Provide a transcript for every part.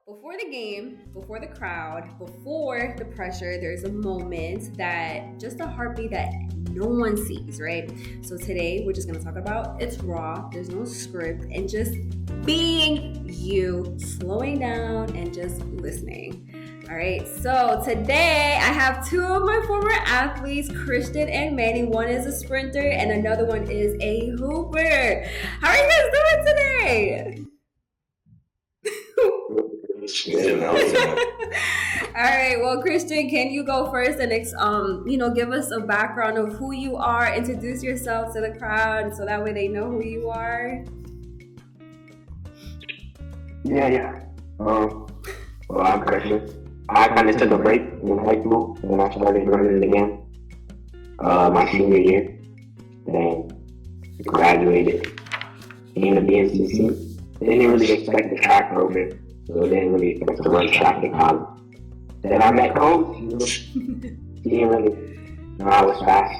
before the game, before the crowd, before the pressure, there's a moment that just a heartbeat that no one sees, right? So today we're just gonna talk about it's raw, there's no script, and just being you, slowing down and just listening. All right, so today I have two of my former athletes, Christian and Manny. One is a sprinter and another one is a hooper. How are you guys doing today? All right, well, Christian, can you go first and give us a background of who you are, introduce yourself to the crowd so that way they know who you are? Yeah. Well, I'm Christian. I kind of took a break in high school and I started running again my senior year. Then graduated, came to BNCC. Didn't really expect the track program, so didn't really expect to run track in college. Then I met Coach. He didn't really know I was fast.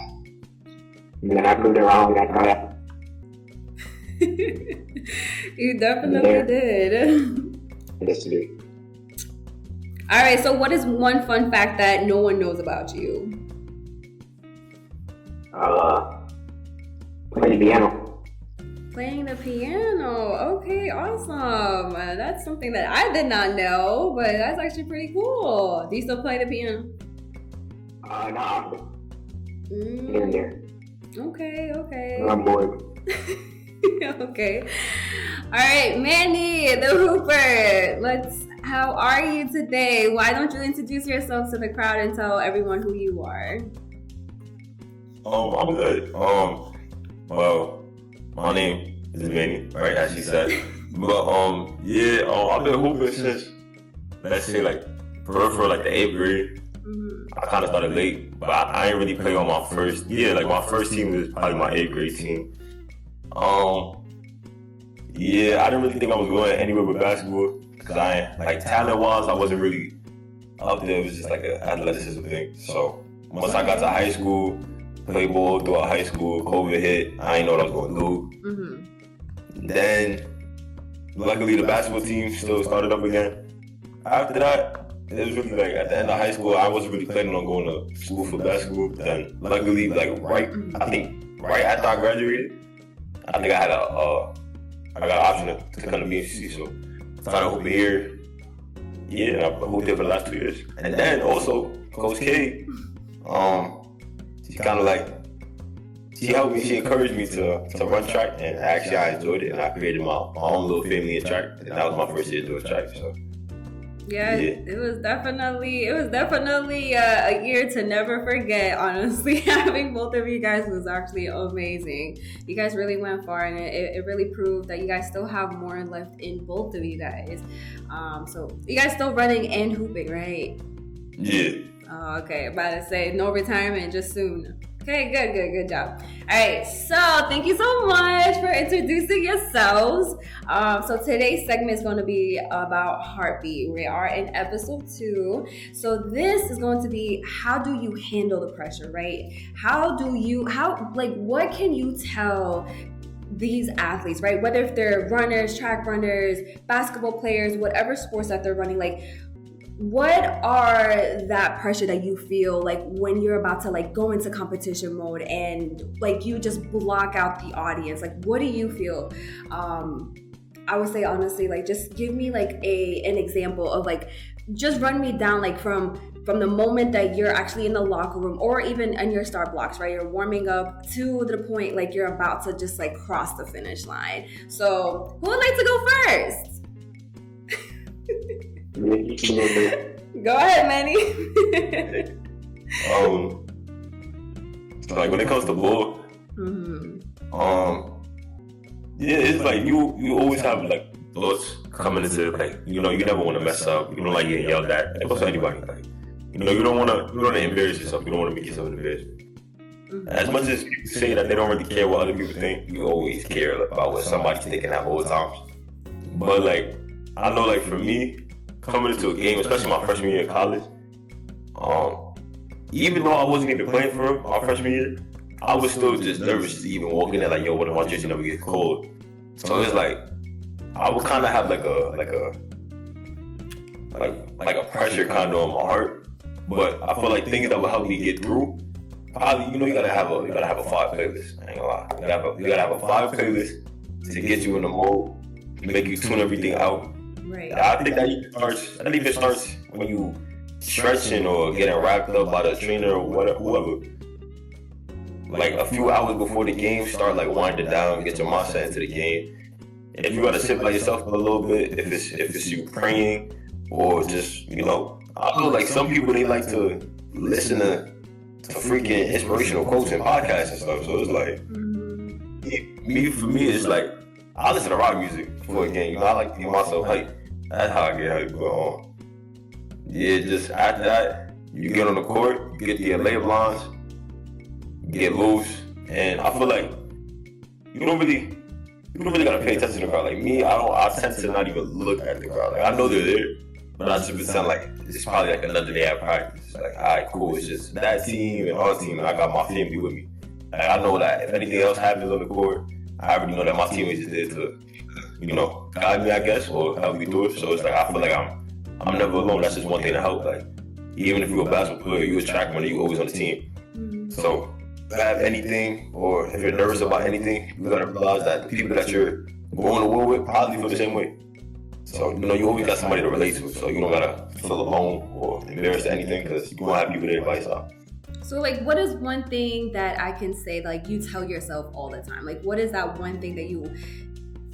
And then I proved it wrong. I got out. You definitely did. Yes, dude. All right, so what is one fun fact that no one knows about you? Play the piano. Playing the piano. Okay, awesome. That's something that I did not know, but that's actually pretty cool. Do you still play the piano? Not often. Here and there. Okay. I'm bored. Okay. All right, Manny, the hooper. How are you today? Why don't you introduce yourself to the crowd and tell everyone who you are? I'm good. Well, my name is Manny, right, as she said. But, I've been hooping since, let's say, for the 8th grade. Mm-hmm. I kind of started late, but I ain't really play on my first. My first team was probably my 8th grade team. I didn't really think I was going anywhere with basketball. Because talent-wise, I wasn't really up there. It was just like an athleticism thing. So once I got to high school, played ball throughout high school, COVID hit, I didn't know what I was going to do. Mm-hmm. Then, luckily, the basketball team still started up again. After that, it was really at the end of high school, I wasn't really planning on going to school for basketball. Then, luckily, right after I graduated, I think I had I got an option to come to BNCC, so started hooping here. Yeah, I've hooped here for the last 2 years. And then also, Coach K, she kind of she helped me, she encouraged me to run track, and actually I enjoyed it, and I created my own little family in track, and that was my first year doing track, so. Yeah, it was definitely a year to never forget, honestly. Having both of you guys was actually amazing. You guys really went far, and it really proved that you guys still have more left in both of you guys. So you guys still running and hooping, right? Yeah. Oh, okay, about to say no retirement just soon. Okay, good job. All right, so thank you so much for introducing yourselves. So today's segment is going to be about heartbeat. We are in episode 2. So this is going to be, how do you handle the pressure, right? What can you tell these athletes, right? Whether if they're runners, track runners, basketball players, whatever sports that they're running, what are that pressure that you feel when you're about to go into competition mode and you just block out the audience? What do you feel? I would say honestly, just give me an example of just run me down from the moment that you're actually in the locker room or even in your start blocks, right? You're warming up to the point you're about to just cross the finish line. So who would like to go first? Go ahead, Manny. When it comes to ball, it's you always have thoughts coming into you never want to mess up. You don't like getting yelled at. It goes to anybody. You don't want to embarrass yourself. You don't want to make yourself embarrassed. As much as people say that they don't really care what other people think, you always care about what somebody's thinking at all times. But I know for me, coming into a game, especially my freshman year in college, even though I wasn't even playing for him my freshman year, I was still just nervous to even walk in there what if my jersey never gets cold? So it's I would kind of have like a pressure kind of on my heart. But I feel like things that will help me get through. Probably, you gotta have a 5 playlist. I ain't gonna lie. You gotta have a 5 playlist to get you in the mode, make you tune everything out. Right. I think that even starts when you stretching or getting wrapped up by the trainer or whoever. Like a few hours before the game, start like winding down, get your mindset into the game. If you gotta sit by yourself for a little bit, if it's you praying or just, I feel like some people, they like to listen to freaking inspirational quotes and podcasts and stuff. So it's like, for me, it's like, I listen to rock music before a game. I like to get myself hyped. That's how I get hyped. But yeah, just after that, you get on the court, you get the layup lines, get loose, and I feel like you don't really gotta pay attention to the crowd. Like me, I tend to not even look at the crowd. Like I know they're there, but I just pretend like it's probably like another day at practice. Like, all right, cool. It's just that team and our team, and I got my family with me. Like I know that if anything else happens on the court, I already know that my teammates is there to, guide me, I guess, or help me through it. So it's like I feel like I'm never alone. That's just one thing to help. Like even if you're a basketball player, you're a track runner, you're always on the team. So if you have anything, or if you're nervous about anything, you gotta realize that the people that you're going to war with probably feel the same way. So you always got somebody to relate to, so you don't gotta feel alone or embarrassed or anything, because you won't have people there by yourself. So like, what is one thing that I can say like you tell yourself all the time? Like, what is that one thing that you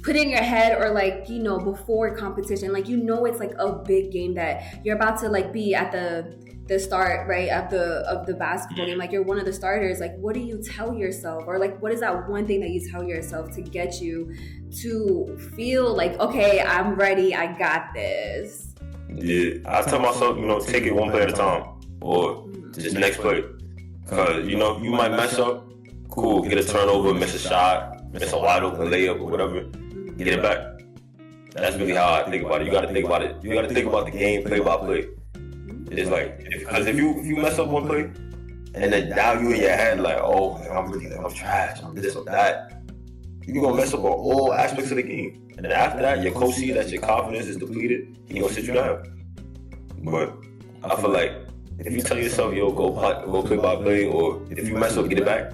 put in your head, or like, before competition, like, it's like a big game that you're about to like be at the start, right, of the basketball game, like you're one of the starters. Like, what do you tell yourself, or like what is that one thing that you tell yourself to get you to feel like, okay, I'm ready, I got this? Yeah, I tell myself, take it one play at a time, or just next play, because you might mess up, cool, get a turnover, miss a shot, miss a wide open layup or whatever, get it back. That's really how I think about it. You gotta think about it. You gotta think about the game play by play. It's like, because if you mess up one play, and then now you in your head like, oh, I'm trash, I'm this or that, you're gonna mess up on all aspects of the game. And then after that, your coach sees that your confidence is depleted, he gonna sit you down. But I feel like if you tell yourself, yo, go play by play, or if you mess up, get it back,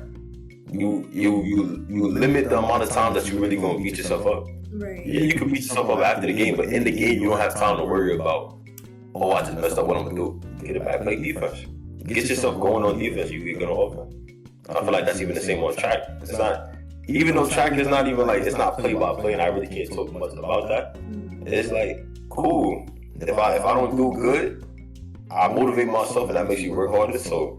you limit the amount of time that you really gonna beat yourself up. Right. Yeah, you can beat yourself up after the game, but in the game, you don't have time to worry about, oh, I just messed up, what I'm gonna do? Get it back, play defense. Get yourself going on defense, you get good on offense. I feel like that's even the same on track. It's not, even though track is not even like, it's not play by play, and I really can't talk much about that. It's like, cool. If I don't do good, I motivate myself, and that makes you work harder. So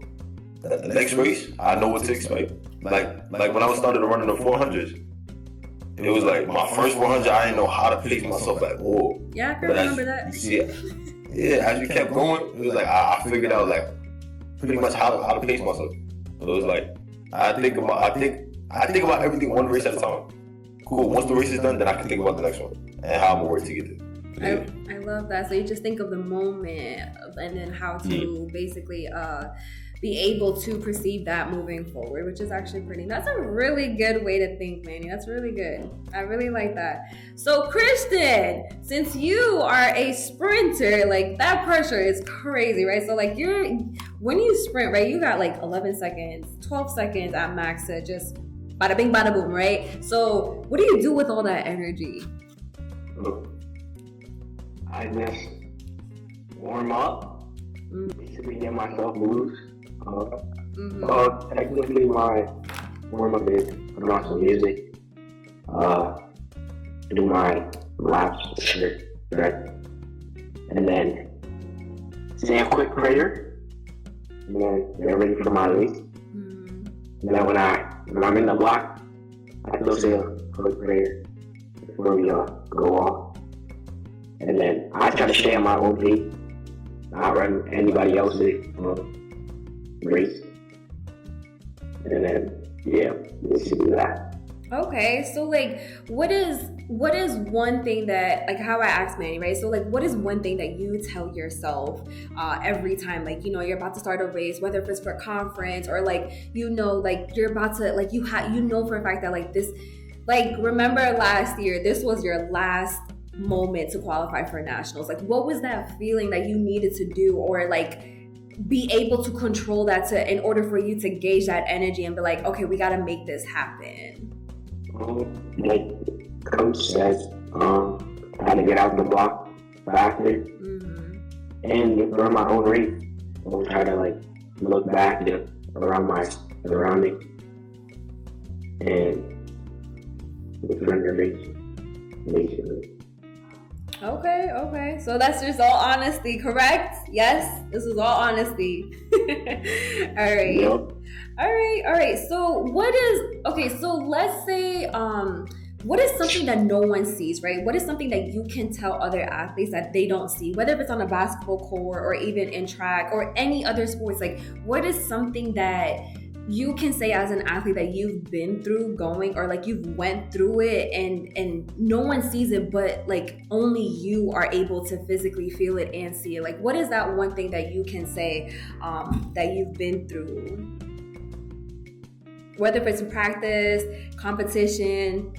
the next race, I know what to expect. Like when I started running the 400s, it was like my first 400, I didn't know how to pace myself at all. Yeah, I can remember that. You see it. Yeah, as we kept going, it was like I figured out like pretty much how to pace myself. So it was like I think about everything one race at a time. Cool. Once the race is done, then I can think about the next one and how I'm gonna work to get there. I love that. So you just think of the moment and then how to basically be able to perceive that moving forward, which is actually that's a really good way to think, Manny. That's really good. I really like that. So Christian, since you are a sprinter, like that pressure is crazy, right? So like when you sprint, right, you got like 11 seconds, 12 seconds at max to just bada bing, bada boom, right? So what do you do with all that energy? I just warm up, basically get myself loose. Technically my warm up is put on some music, do my laps, right? And then say a quick prayer, and then get ready for my race. And then when I'm in the block, I still say a quick prayer before we go off. And then I try to stay on my own pace, not run anybody else's race. And then, yeah, basically that. Okay, so like, what is one thing that, like how I asked Manny, right? So like, what is one thing that you tell yourself every time, like, you're about to start a race, whether if it's for a conference or like, like you're about to, like for a fact that like this, like remember last year, this was your last moment to qualify for nationals? Like, what was that feeling that you needed to do, or like be able to control that in order for you to gauge that energy and be like, okay, we got to make this happen? Like coach says, try to get out the block faster and run my own race. Don't try to like look back around my surroundings and just run your race, basically. Okay. So that's just all honesty, correct? Yes, this is all honesty. All right. Yep. All right. So so let's say, what is something that no one sees, right? What is something that you can tell other athletes that they don't see, whether it's on a basketball court or even in track or any other sports? Like, what is something that you can say as an athlete that you've been through going, or like you've went through it and no one sees it, but like only you are able to physically feel it and see it? Like, what is that one thing that you can say that you've been through? Whether it's in practice, competition,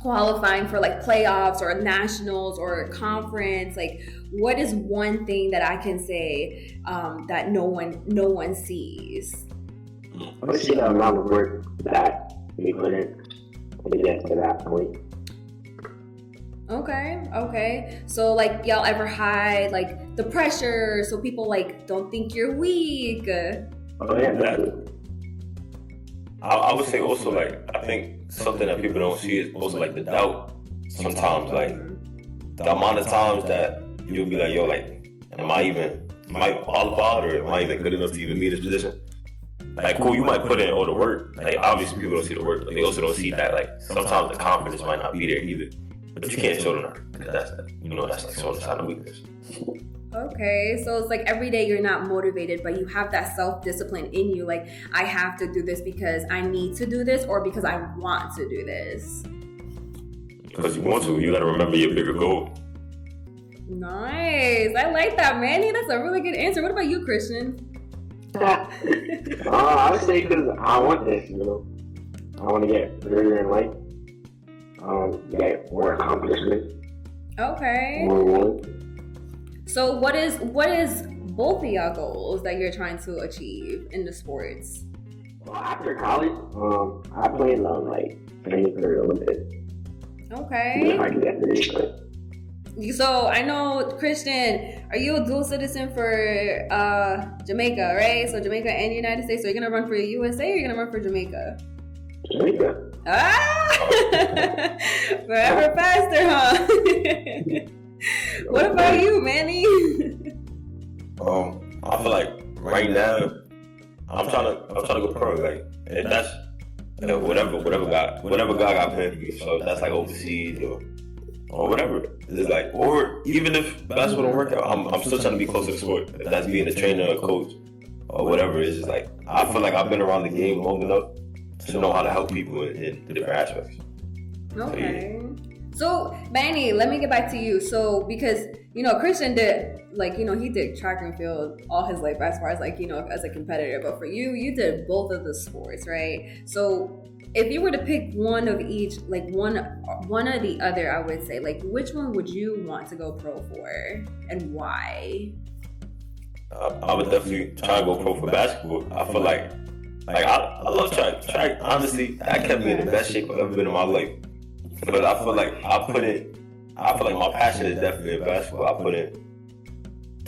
qualifying for like playoffs or nationals or conference, like what is one thing that I can say that no one sees? I would say the amount of work that we put in to get to that point. Okay. So like y'all ever hide like the pressure so people like don't think you're weak? Oh yeah, definitely. I would say also like, I think something that people don't see is also like the doubt. Sometimes like the amount of times that you'll be like, yo, like, am I qualified, or am I even good enough to even be in this position? Like, cool, you might put in all the work. Like, obviously people don't see the work, but they also don't see that like sometimes the confidence might not be there either. But you can't show them that, because that's like showing a sign of weakness. Okay, so it's like every day you're not motivated, but you have that self-discipline in you. Like, I have to do this because I need to do this, or because I want to do this. Because you want to. You got to remember your bigger goal. Nice. I like that, Manny. That's a really good answer. What about you, Christian? I would say because I want this, I want to get further in life, get more accomplishments. Okay. More awards. So what is both of y'all goals that you're trying to achieve in the sports? Well, after college, I plan on like training for the Olympics. Okay. If I can get through this. So I know, Christian, are you a dual citizen for Jamaica, right? So Jamaica and United States. So you're gonna run for USA, or you're gonna run for Jamaica? Jamaica. Forever faster, huh? What about you, Manny? I feel like right now I'm trying to go pro. Like, and that's whatever God got planned for me. So that's like overseas or whatever. It's like, or even if basketball don't work out, I'm still trying to be close to the sport. If that's being a trainer or a coach or whatever. It's just like, I feel like I've been around the game long enough to know how to help people in the different aspects. Okay. So, Manny, let me get back to you. So, because, Christian did, he did track and field all his life as far as, as a competitor. But for you, you did both of the sports, right? So, if you were to pick one of each, like one or the other, I would say, like, which one would you want to go pro for, and why? I would definitely try to go pro for basketball. I feel like I love track. Track, honestly, that kept me in the best shape I've ever been in my life. But I feel like my passion is definitely in basketball. I put in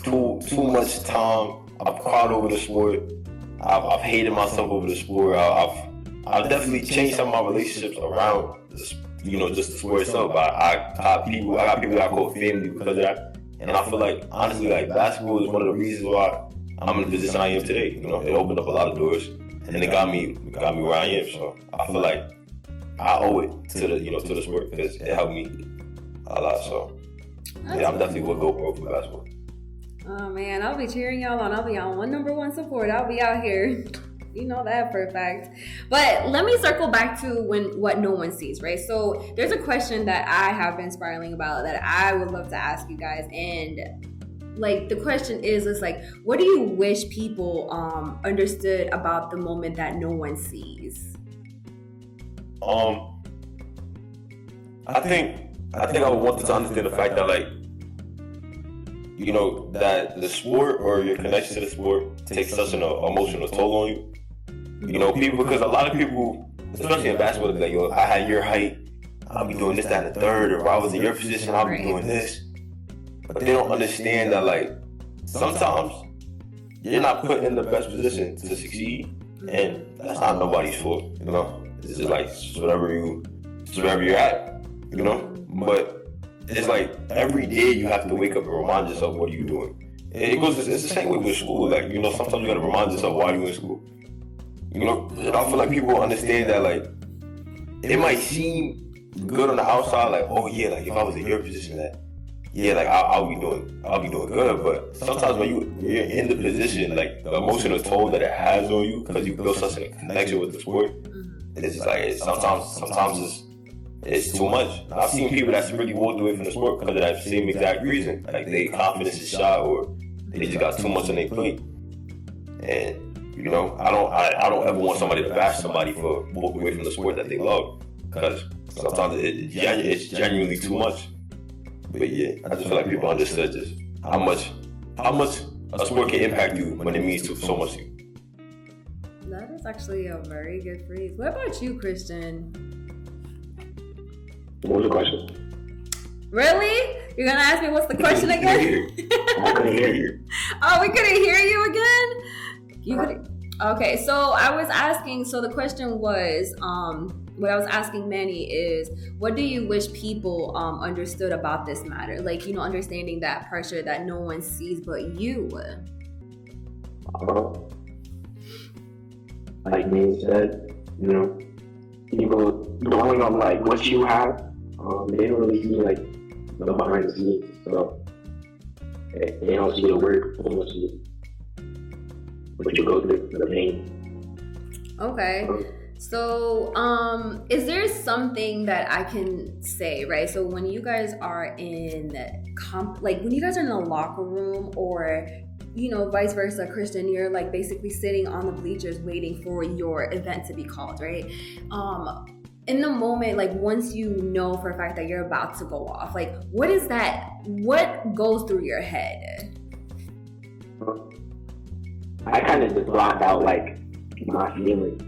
too much time. I've cried over the sport. I've hated myself over the sport. I've definitely changed some of my relationships around just the sport itself. I got people that I call family because of that. And I feel like, honestly, like, basketball is one of the reasons why I'm in the position I am today. It opened up a lot of doors, and it got me where I am. So I feel like I owe it to the sport, because it helped me a lot. So yeah, I'm definitely gonna go pro for basketball. Oh man, I'll be cheering y'all on. I'll be on number one support. I'll be out here. You know that for a fact. But let me circle back to what no one sees, right? So there's a question that I have been spiraling about that I would love to ask you guys. And like, the question is like, what do you wish people understood about the moment that no one sees? I think I think I would want them to understand the fact that, like, you know, that the sport or your connection to the sport takes such an emotional toll on you. You know, people, because a lot of people, especially in basketball, like, yo, if I had your height, I'll be doing this, that, and the third, or if I was in your position, I'll be doing this. But they don't understand that, like, sometimes you're not put in the best position to succeed, and that's not nobody's fault, you know? It's just like, it's whatever you're at, you know? But it's like, every day you have to wake up and remind yourself, what are you doing? And it's the same way with school. Like, you know, sometimes you gotta remind yourself why you're in school. You know, and I feel like people understand that, like, it might seem good on the outside, like, oh yeah, like if I was in your position, that yeah, like I'll be doing good. But sometimes when you're in the position, like the emotional toll that it has on you because you build such a connection with the sport, it's just like sometimes it's too much. I've seen people that's really walked away from the sport because of that same exact reason, like their confidence is shot or they just got too much on their plate. And you know, I don't ever want somebody to bash somebody for walking away from the sport that they love, because sometimes it's genuinely too much. But yeah, I just feel like people understood just how much a sport can impact you when it means so much to you. That is actually a very good phrase. What about you, Christian? What was the question? Really? You're gonna ask me what's the question again? I couldn't hear you. Oh, we couldn't hear you again? Okay, so I was asking, so the question was, what I was asking Manny is, what do you wish people understood about this matter? Like, you know, understanding that pressure that no one sees but you. Like me said, you know, people going on like what you have, they don't really see like the behind the scenes, so they don't see the work, they don't see what you go through, the pain. Okay. So, is there something that I can say, right? So when you guys are in when you guys are in a locker room, or, you know, vice versa, Christian, you're like basically sitting on the bleachers waiting for your event to be called, right? In the moment, like once you know for a fact that you're about to go off, like what goes through your head? I kind of just blocked out like my feelings.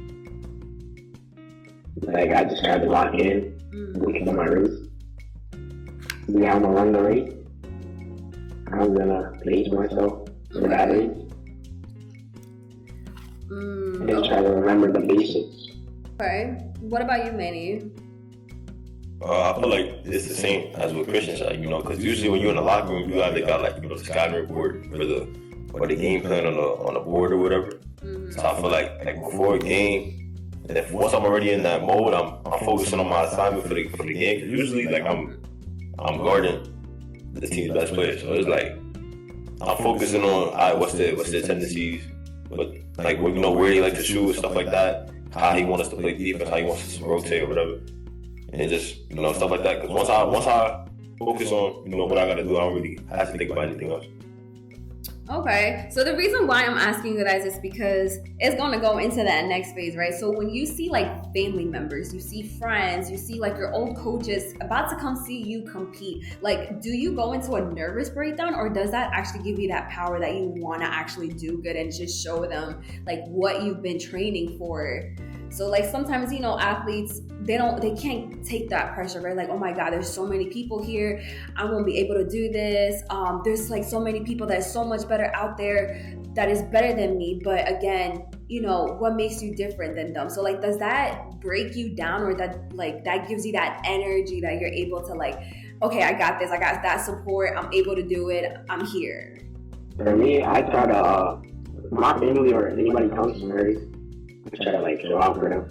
Like I just tried to lock in, looking at my race. Yeah, I'm gonna run the race. I'm gonna pace myself for that race. And then try to remember the basics. Okay. What about you, Manny? I feel like it's the same as what Christian said, you know, because usually when you're in the locker room, you either got like, you know, the scouting report or the game plan on the board or whatever. So I feel like before a game, and if once I'm already in that mode, I'm focusing on my assignment for the game. Cause usually like I'm guarding the team's best player, so it's like I'm focusing on what's their tendencies, but like you know where they like to shoot, stuff like that, how he wants us to play defense, how he wants us to rotate or whatever, and just you know stuff like that. Because once I focus on you know what I gotta do, I don't really have to think about anything else. Okay, so the reason why I'm asking you guys is because it's going to go into that next phase, right? So when you see like family members, you see friends, you see like your old coaches about to come see you compete, like do you go into a nervous breakdown, or does that actually give you that power that you want to actually do good and just show them like what you've been training for? So like sometimes, you know, athletes, they can't take that pressure, right? Like, oh my God, there's so many people here. I won't be able to do this. There's like so many people that is so much better out there that is better than me. But again, you know, what makes you different than them? So like, does that break you down, or that gives you that energy that you're able to like, okay, I got this. I got that support. I'm able to do it. I'm here. For me, I try to, my family or anybody comes to me, I try to like show out for them,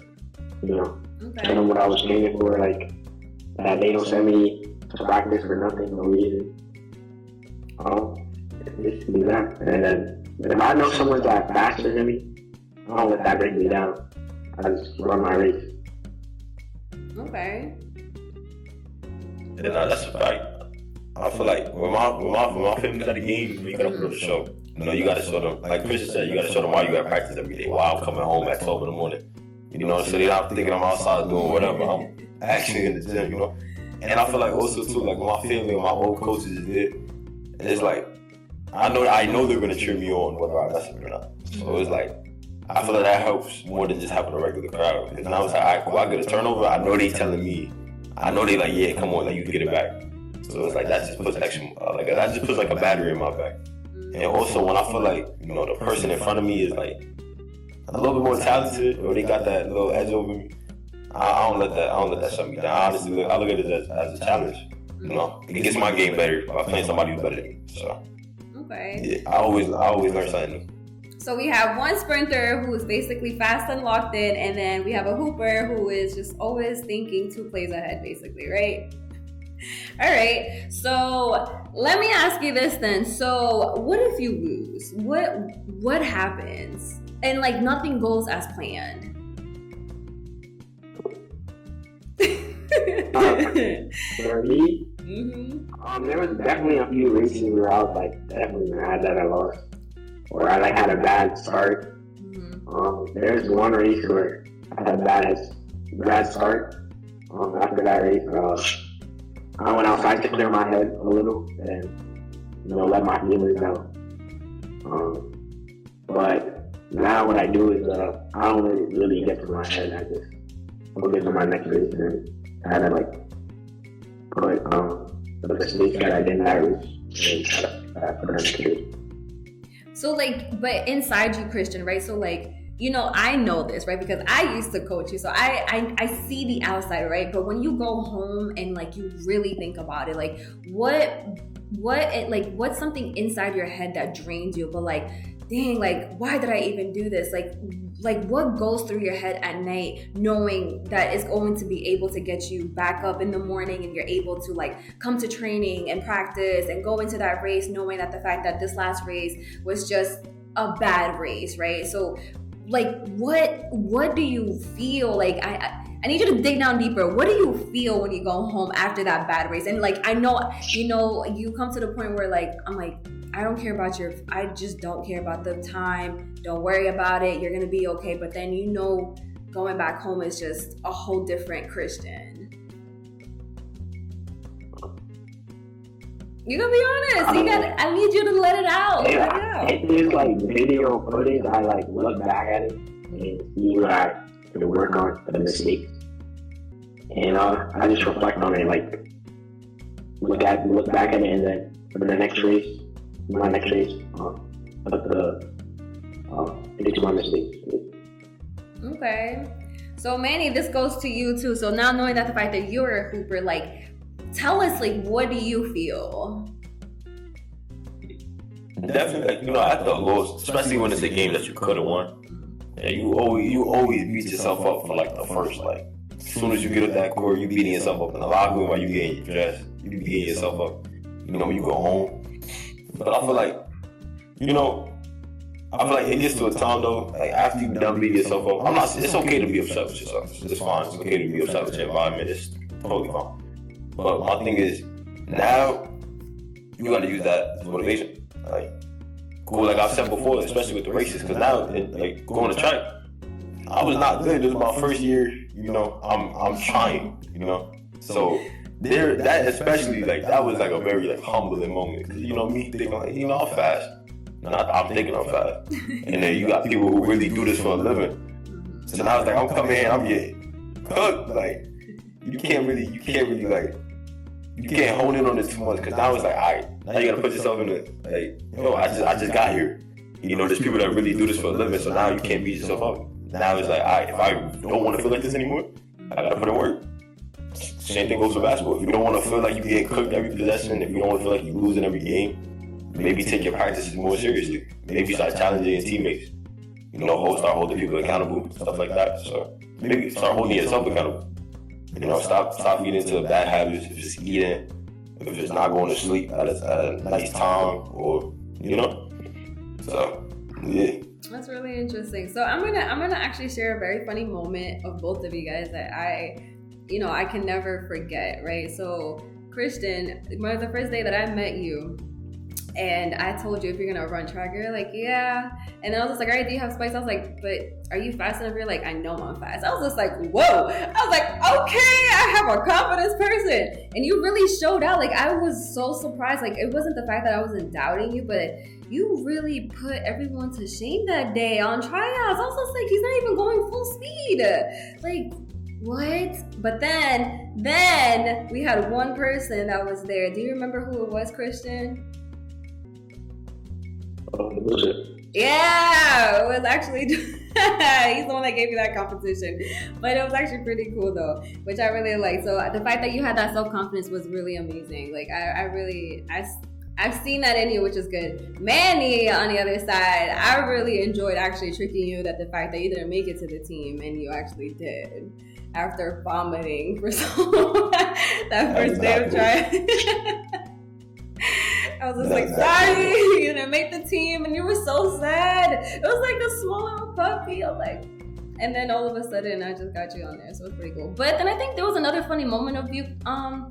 you know, tell them what I was training for, like that they don't send me to practice for nothing, no reason. Just do that. And then if I know someone's like faster than me, I don't let that break me down. I just run my race. Okay. Yeah, that's a fact. I feel like when my family's at the game, you gotta put on the show. You know, you gotta show them, like Christian said, you gotta show them why you at practice every day. Why I'm coming home at 12 in the morning. You know, so they're not thinking I'm outside doing whatever. I'm actually in the gym, you know. And I feel like also too, like my family and my old coaches is there. It's like I know they're gonna cheer me on whether I mess up or not. So it's like I feel like that helps more than just having a regular crowd. Because now it's like, if I get a turnover, I know they telling me, I know they like, yeah, come on, like you can get it back. So it's like that just puts extra, that just puts like a battery in my back. And also when I feel like, you know, the person in front of me is like a little bit more talented, or they got that little edge over me, I don't let that shut me down. Honestly, I look at it as a challenge. You know, it gets my game better by playing somebody who's better than me. So, okay. Yeah, I always learn something new. So we have one sprinter who is basically fast and locked in, and then we have a hooper who is just always thinking 2 plays ahead, basically, right? All right. So let me ask you this then. So what if you lose? What happens? And like nothing goes as planned. For me, there was definitely a few races where I was like definitely mad that I lost, or I like had a bad start. There's one race where I had a bad start. After that race, I went outside to clear my head a little and let my feelings out. But now what I do is I don't really get to my head. I just focus on my next race and I had to like put the mistakes that I did in that race and put them to. So like, but inside you, Christian, right? So like, I know this, right? Because I used to coach you, so I see the outside, right? But when you go home and like you really think about it, like what's something inside your head that drains you? But like, dang, like why did I even do this? Like what goes through your head at night knowing that it's going to be able to get you back up in the morning and you're able to like come to training and practice and go into that race knowing that the fact that this last race was just a bad race, right? So like what do you feel? Like I need you to dig down deeper. What do you feel when you go home after that bad race? And like I know you come to the point where like I'm like I just don't care about the time. Don't worry about it. You're gonna be okay. But then going back home is just a whole different Christian. You gotta be honest. I need you to let it out. Yeah, let it out. It is like video footage. I like look back at it and see what I could work on for the mistakes. And I just reflect on it, like look back at it, and then for my next race, fix my mistakes. Okay. So Manny, this goes to you too. So now knowing that the fact that you're a hooper, like tell us, like, what do you feel? Definitely, like, after a loss, especially when it's a game that you could have won, and you always beat yourself up for like the first, like, as soon as you get up that court, you beating yourself up in the locker room while you getting dressed, you beating yourself up, when you go home. But I feel like, it gets to a time though, like after you done beating yourself up, it's okay to be upset with yourself. It's fine. It's okay to be upset with your environment. It's totally fine. But my thing is, now you got to use that as motivation. Like, cool, like I've said before, especially with the races, because now, like going to track, I was not good. This was my first year. I'm trying. So there, that especially, like that was like a very like humbling moment. Because me thinking like, I'm fast. I'm thinking I'm fast. And then you got people who really do this for a living. So now it's like I'm coming in, I'm getting cooked. Like you can't really like. You can't hone in on it too much because now it's like, all right, now you gotta put yourself in I just got here. There's people that really do this for a living, so now you can't beat yourself up. Now it's like, all right, if I don't want to feel like this anymore, I gotta put in work. Same thing goes for basketball. If you don't want to feel like you get cooked every possession, if you don't want to feel like you're losing every game, maybe take your practices more seriously. Maybe start challenging your teammates. Start holding people accountable, stuff like that. So maybe start holding yourself accountable. Stop getting into bad habits. If it's eating, if it's not going to sleep at a nice time, or So yeah. That's really interesting. So I'm gonna actually share a very funny moment of both of you guys that I can never forget. Right. So Christian, the first day that I met you, And I told you, if you're gonna run track, you're like, yeah. And then I was just like, all right, do you have spikes? I was like, but are you fast enough? You're like, I know I'm fast. I was just like, whoa. I was like, okay, I have a confidence person. And you really showed out. Like, I was so surprised. Like, it wasn't the fact that I wasn't doubting you, but you really put everyone to shame that day on tryouts. I was just like, he's not even going full speed. Like, what? But then we had one person that was there. Do you remember who it was, Christian? Yeah, it was actually he's the one that gave me that competition. But it was actually pretty cool though, which I really liked. So the fact that you had that self-confidence was really amazing. Like I've seen that in you, which is good. Manny, on the other side, I really enjoyed actually tricking you that the fact that you didn't make it to the team and you actually did after vomiting for so that first day of trying. I was just like, sorry, you didn't make the team, and you were so sad. It was like a small little puppy. I'm like, and then all of a sudden, I just got you on there, so it was pretty cool. But then I think there was another funny moment of you,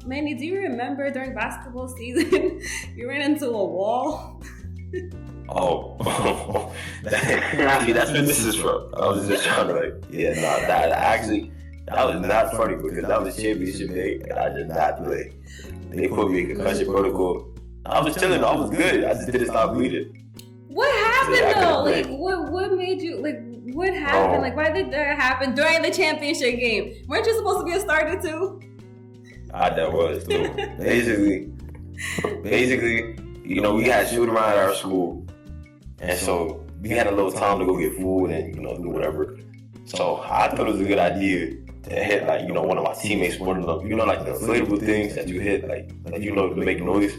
Manny. Do you remember during basketball season, you ran into a wall? Oh, see, that's where this is from. I was just trying to that was not funny because that was championship day, and I did not play. They put me in concussion protocol. I was chilling. I was good. I just didn't stop bleeding. What happened though? Like, what made you like? What happened? Like, why did that happen during the championship game? Weren't you supposed to be a starter too? That was too. Basically, you know, we had shoot around at our school, and so we had a little time to go get food and do whatever. So I thought it was a good idea to hit one of my teammates, one of them, like the inflatable things that you hit, to make noise.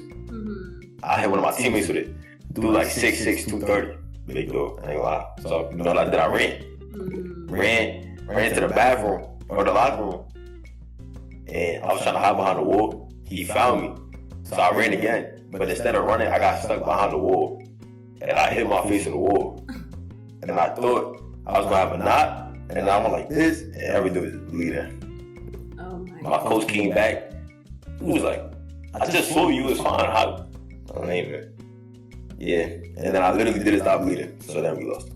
I hit one of my teammates with it. Do like 6'6", 230. Big dog, I ain't gonna lie. So, like that I ran to the bathroom or the locker room. And I was trying to hide behind the wall. He found me. So I ran again. But instead of running, I got stuck behind the wall. And I hit my face in the wall. And I thought I was gonna have a knot. And I went like this, and everything was bleeding. Oh my coach came back. He was like, I just saw you, it was fine. I don't name it. Yeah, and then I literally didn't stop bleeding, so then we lost.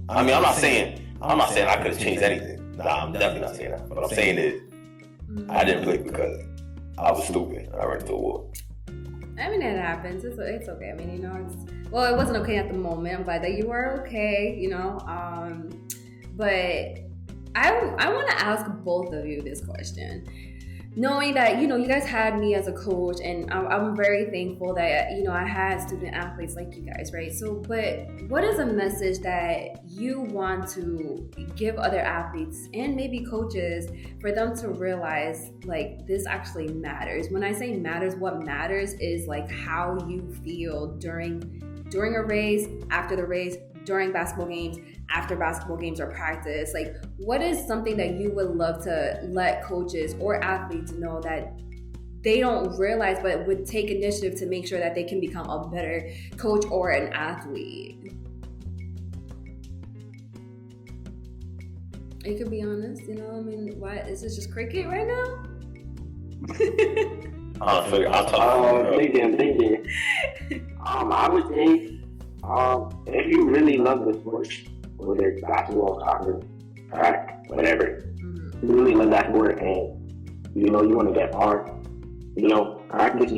I mean, I'm not saying I could have changed anything. Nah, I'm definitely not saying that. What I'm saying is, I didn't play because I was stupid. I ran into a wall. I mean, it happens. It's okay. I mean, it wasn't okay at the moment. I'm glad that you were okay. But I want to ask both of you this question. Knowing that, you guys had me as a coach, and I'm very thankful that, I had student athletes like you guys, right? So, but what is a message that you want to give other athletes and maybe coaches for them to realize, like, this actually matters? When I say matters, what matters is, like, how you feel during a race, after the race, during basketball games, after basketball games or practice. Like, what is something that you would love to let coaches or athletes know that they don't realize but would take initiative to make sure that they can become a better coach or an athlete? You could be honest, why is this just cricket right now? I'm thinking. I would say, if you really love the sport, whether it's basketball, soccer, track, whatever, you really love that sport and you want to get hard, practice,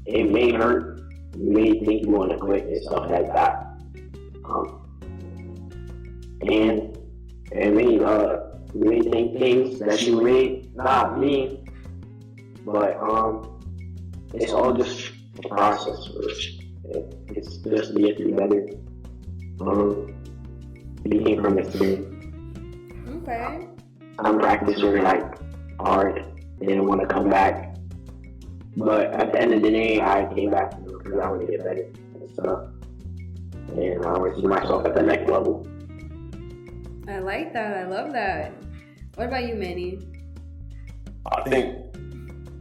it may hurt, you may think you want to quit and stuff like that. And it may, you may think things that you may not mean, but it's all just a process first. It's just to get together. Being from the team. Okay. I'm practicing hard. Didn't want to come back, but at the end of the day, I came back because I want to get better and stuff, and I want to see myself at the next level. I like that. I love that. What about you, Manny? I think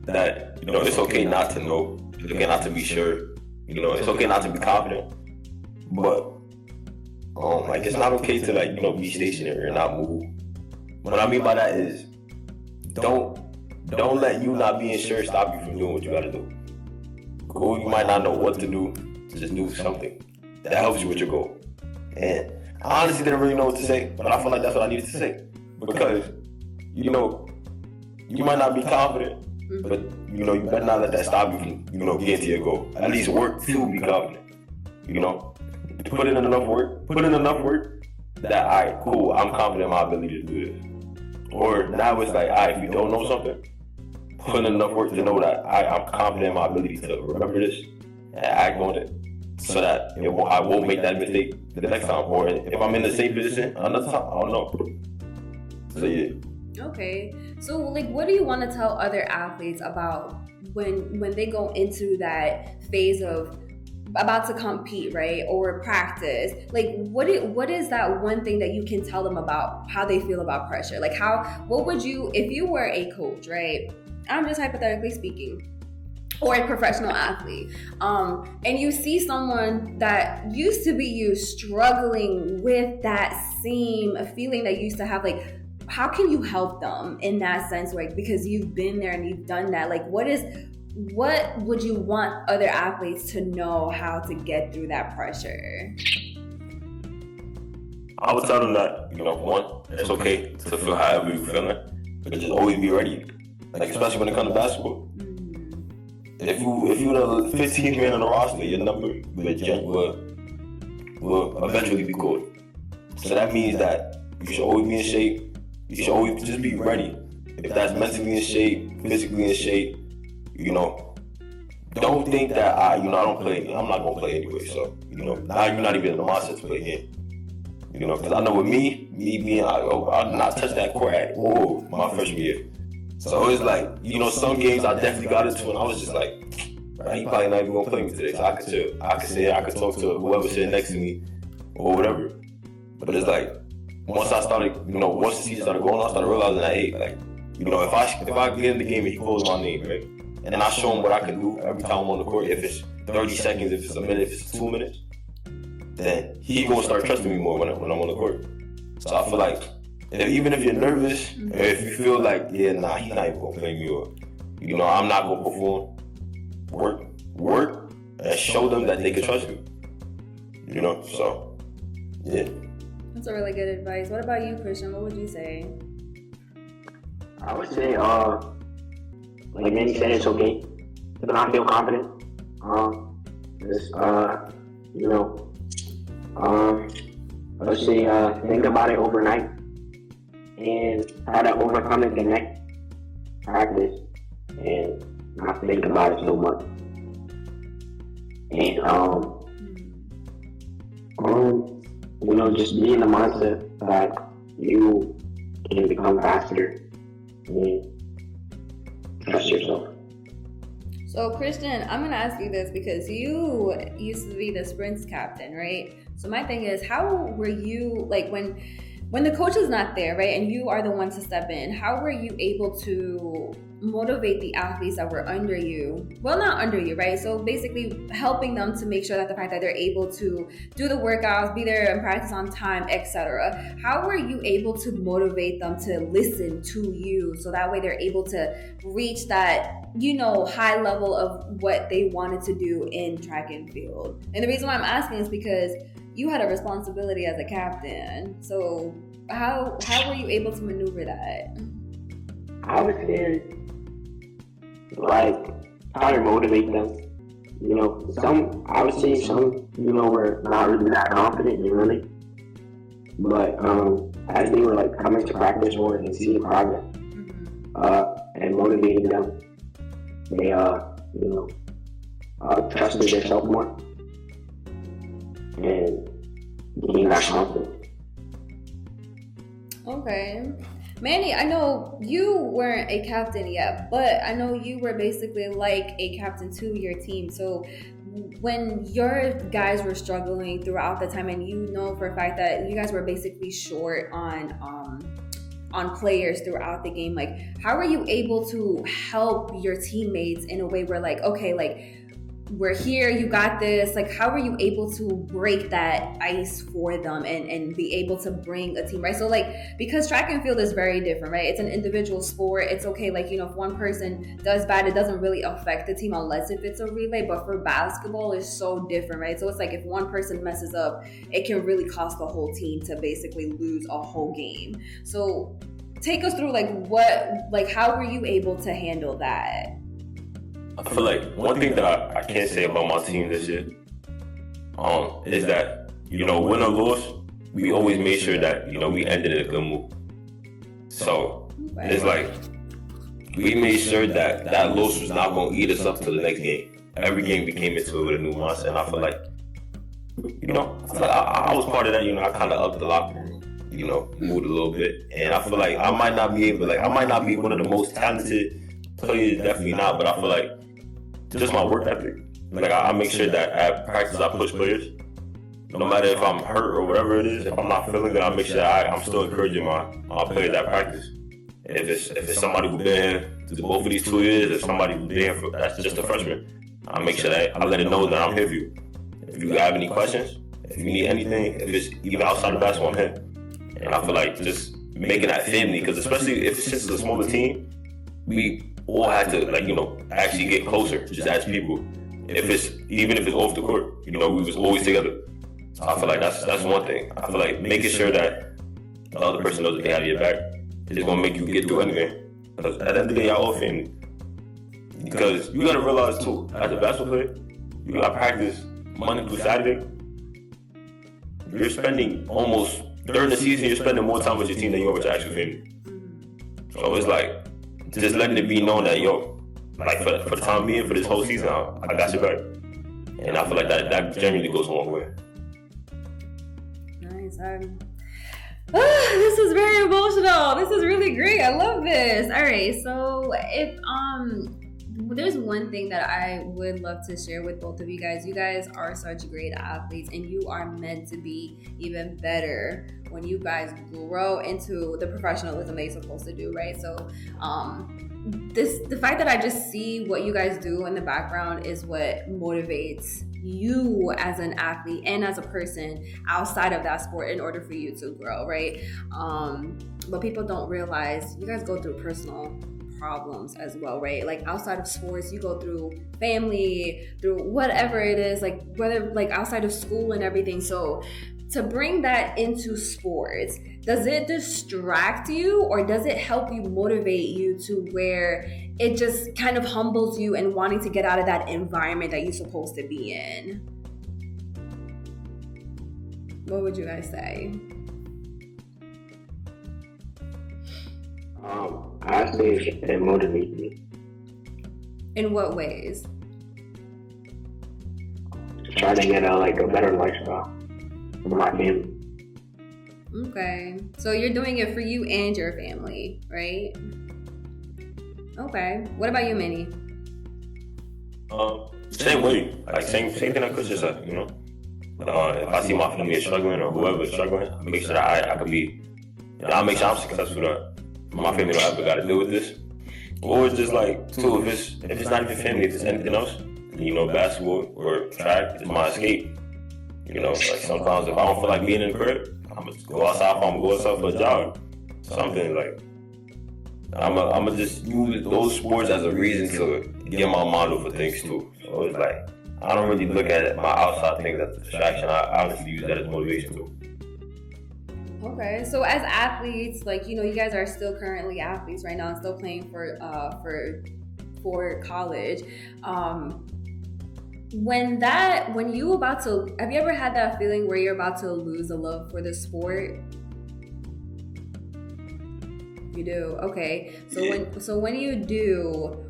that it's okay not to know. It's okay not to be sure. It's okay not to be confident, but it's not okay to be stationary and not move. What I mean by that is, don't let you not being sure stop you from doing what you gotta do. Cool, you might not know what to do, to just do something that helps you with your goal. And I honestly didn't really know what to say, but I feel like that's what I needed to say. Because, you know, you might not be confident, but, you know, you better not let that stop you from, you know, getting to your goal. At least work to be confident, you know? Put in enough work that, all right, cool, I'm confident in my ability to do this. Or now it's like, all right, if you don't know something, put in enough work to know that I'm confident in my ability to remember this and act on it, so that I won't make that mistake the next time. Or if I'm in the same position another time, I don't know. So yeah. Okay, so like, what do you want to tell other athletes about when they go into that phase of about to compete, right, or practice? Like, what is that one thing that you can tell them about how they feel about pressure? Like, what would you, if you were a coach, right? I'm just hypothetically speaking, or a professional athlete, and you see someone that used to be you struggling with that same feeling that you used to have, like, how can you help them in that sense, like, because you've been there and you've done that? Like, what would you want other athletes to know how to get through that pressure? I would tell them that, you know, one, it's okay to feel however you're feeling, but just always be ready. Like, especially when it comes to basketball. If you're the 15th man on the roster, your number will eventually be called. So that means that you should always be in shape. You should always just be ready. If that's mentally in shape, physically in shape, you know, don't think that I don't play. I'm not gonna play anyway. So, you know, now you're not even in the mindset to play again. You know, because I know with me being, I'll not touch that court at all my freshman year. So it's like, you know, some games I definitely got into, and I was just like, right, he probably not even gonna play me today. So I could chill. I could talk to whoever sitting next to me or whatever. But it's like, once the season started going on, I started realizing that, hey, like, you know, if I get in the game and he calls my name, right, and then I show him what I can do every time I'm on the court, if it's 30 seconds, if it's a minute, if it's 2 minutes, then he gonna start trusting me more when I'm on the court. So I feel like, even if you're nervous, or if you feel like, he's not even gonna play me, or, you know, I'm not gonna perform, work, and show them that they can trust you. You know, so, yeah. That's a really good advice. What about you, Christian? What would you say? I would say, like Manny said, it's okay to not feel confident. Just, you know, I would say, think about it overnight and try to overcome it the next practice and not think about it so much. And, you know, just be in the mindset that you can become faster and trust yourself. So, Christian, I'm going to ask you this because you used to be the sprints captain, right? So my thing is, how were you, like, when the coach is not there, right, and you are the one to step in, how were you able to motivate the athletes that were under you? Well, not under you, right? So basically helping them to make sure that the fact that they're able to do the workouts, be there and practice on time, etc. How were you able to motivate them to listen to you so that way they're able to reach that, you know, high level of what they wanted to do in track and field? And the reason why I'm asking is because you had a responsibility as a captain. So how were you able to maneuver that? I would say, like, try to motivate them. You know, I would say some, you know, were not really that confident, really. But as they were, like, coming to practice more and seeing progress, and motivating them, they, you know, trusted themselves more and gained that confidence. Okay. Manny, I know you weren't a captain yet, but I know you were basically like a captain to your team. So when your guys were struggling throughout the time, and you know for a fact that you guys were basically short on players throughout the game, like, how were you able to help your teammates in a way where, like, okay, like, we're here, you got this. Like, how were you able to break that ice for them and be able to bring a team, right? So like, because track and field is very different, right? It's an individual sport. It's okay, like, you know, if one person does bad, it doesn't really affect the team unless if it's a relay. But for basketball, it's so different, right? So it's like if one person messes up, it can really cost the whole team to basically lose a whole game. So take us through how were you able to handle that? I feel like one thing that I can't say about my team this year is that, you know, win or lose, we always made sure that, you know, we ended in a good mood. So it's like we made sure that that loss was not going to eat us up to the next game. Every game we came into it with a new mindset, and I feel like, you know, I was part of that. You know, I kind of upped the locker room, you know, mood a little bit, and I feel like I might not be one of the most talented players, definitely not, but I feel like just my work ethic. Like I make sure that at practice I push players. No matter if I'm hurt or whatever it is, if I'm not feeling good, I make sure that I'm still encouraging my players at practice. If it's somebody who's been here both of these 2 years, if somebody who's been here that's just a freshman, I make sure that I let it know that I'm here for you. If you have any questions, if you need anything, if it's even outside of basketball, I'm here. And I feel like just making that family, because especially if it's just a smaller team, we all have to, like, you know, actually get closer, just as people. Even if it's off the court, you know, we was always together. So I feel like that's one thing. I feel like making sure that the other person knows that they have your back is gonna make you get through anything. Because at the end of the day, y'all all family. Because you gotta realize too, as a basketball player, you gotta practice Monday through Saturday. You're spending almost, during the season, you're spending more time with your team than you are with your actual family. So it's like, just letting it be known that, yo, like for the time being, for this whole season, I got your back. And I feel like that genuinely goes a long way. Nice. This is very emotional. This is really great. I love this. All right. So if there's one thing that I would love to share with both of you guys. You guys are such great athletes, and you are meant to be even better when you guys grow into the professionalism that you're supposed to do, right? So the fact that I just see what you guys do in the background is what motivates you as an athlete and as a person outside of that sport in order for you to grow, right? But people don't realize you guys go through personal problems as well, right? Like outside of sports, you go through family, through whatever it is, like whether like outside of school and everything. So to bring that into sports, does it distract you or does it help you motivate you to where it just kind of humbles you and wanting to get out of that environment that you're supposed to be in? What would you guys say? I say it motivates me. In what ways? Trying to get a better lifestyle for my family. Okay, so you're doing it for you and your family, right? Okay. What about you, Manny? Same way. Like same thing that Chris just said, you know. If I see my family is struggling or whoever is struggling, I make sure that I could be, you know, I make sure I'm successful that my family don't ever got to deal with this. Or it's just like, too, if it's not even family, if it's anything else, you know, basketball or track is my escape. You know, like sometimes if I don't feel like being in the crib, I'm gonna go outside. I'm gonna go outside for a jog, something like. I'm gonna just use those sports as a reason to get my mind off of things too. So it's like I don't really look at my outside things as a distraction. I honestly use that as motivation too. Okay, so as athletes, like, you know, you guys are still currently athletes right now and still playing for college. Have you ever had that feeling where you're about to lose a love for the sport? You do? Okay. So yeah. when you do,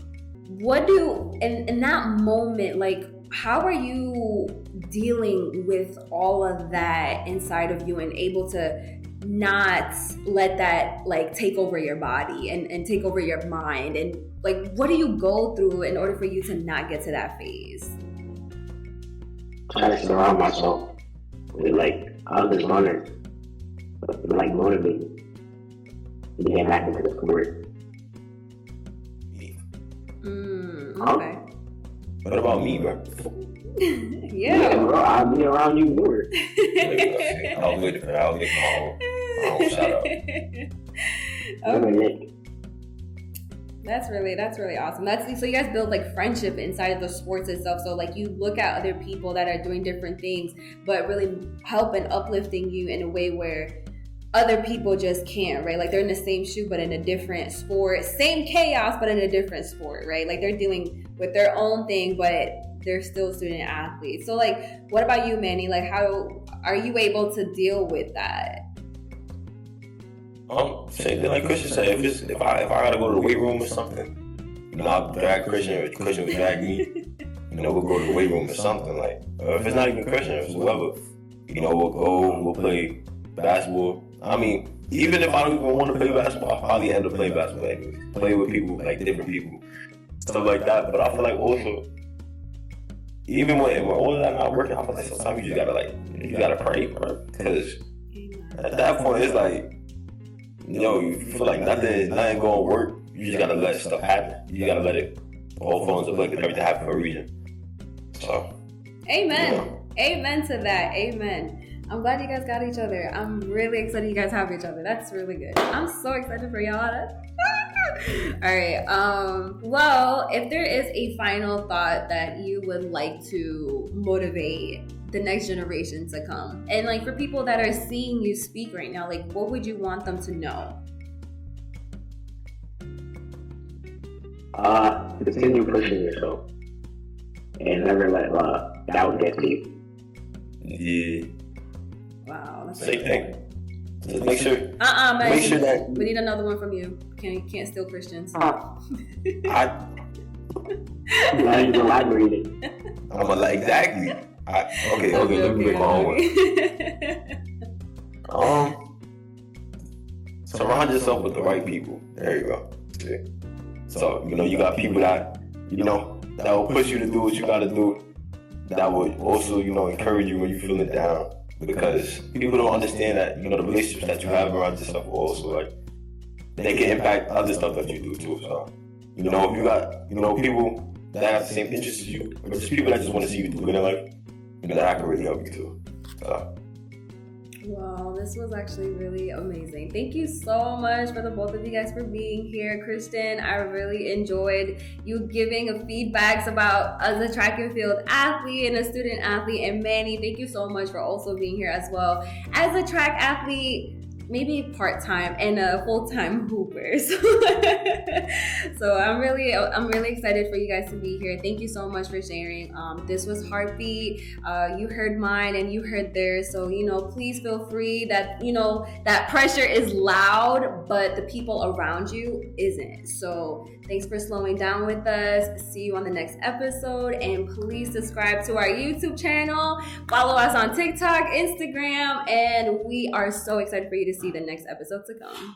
in that moment, like, how are you dealing with all of that inside of you and able to not let that like take over your body and take over your mind? And like, what do you go through in order for you to not get to that phase? Try to surround myself with like other runners, like motivate me to get back into the sport. Okay. What about me, bro? Yeah, bro, I'll be around you more. I'll wait for that. I'll get my own shout out. Okay. That's really awesome. So you guys build like friendship inside of the sports itself. So like you look at other people that are doing different things, but really help and uplifting you in a way where other people just can't, right? Like they're in the same shoe, but in a different sport. Same chaos, but in a different sport, right? Like they're dealing with their own thing, but they're still student athletes. So like, what about you, Manny? Like how are you able to deal with that? Same thing like Christian said. If I gotta go to the weight room or something, I'll drag Christian, or Christian will drag me. We'll go to the weight room or something. Like, if it's not even Christian, if it's whoever, we'll play basketball. I mean, even if I don't even want to play basketball, I'll probably end up playing basketball anyways. Play with people, like different people, stuff like that. But I feel like also, even when all of that not working, I feel like sometimes you just gotta pray, bro. Because at that point, it's like, you feel like nothing going to work. You just gotta let stuff happen. You gotta let it all fall into place, and everything happen for a reason. So, amen. Amen to that. Amen. I'm glad you guys got each other. I'm really excited you guys have each other. That's really good. I'm so excited for y'all. All right. Well, if there is a final thought that you would like to motivate the next generation to come, and like for people that are seeing you speak right now, like what would you want them to know? Continue pushing yourself and never let doubt get to you. Yeah. Wow. That's Same thing. Just make sure. Man. Make sure that we need another one from you. Can't steal Christians. Now you're elaborating. Exactly. Okay, let me make my own one. Surround yourself with the right people. There you go. So, you got people that will push you to do what you gotta do. That would also, encourage you when you're feeling down. Because people don't understand that, the relationships that you have around yourself will also, like, they can impact other stuff that you do too. So, if you got, people that have the same interests as you, or just people that just want to see you do good in life, that can really help you too. So. Wow, this was actually really amazing. Thank you so much for the both of you guys for being here. Christian, I really enjoyed you giving feedbacks about as a track and field athlete and a student athlete. And Manny, thank you so much for also being here as well as a track athlete, maybe part-time and a full-time hooper. So I'm really excited for you guys to be here. Thank you so much for sharing. This was Heartbeat. You heard mine and you heard theirs. So, please feel free that, that pressure is loud, but the people around you isn't. So thanks for slowing down with us. See you on the next episode. And please subscribe to our YouTube channel. Follow us on TikTok, Instagram, and we are so excited for you to see the next episode to come.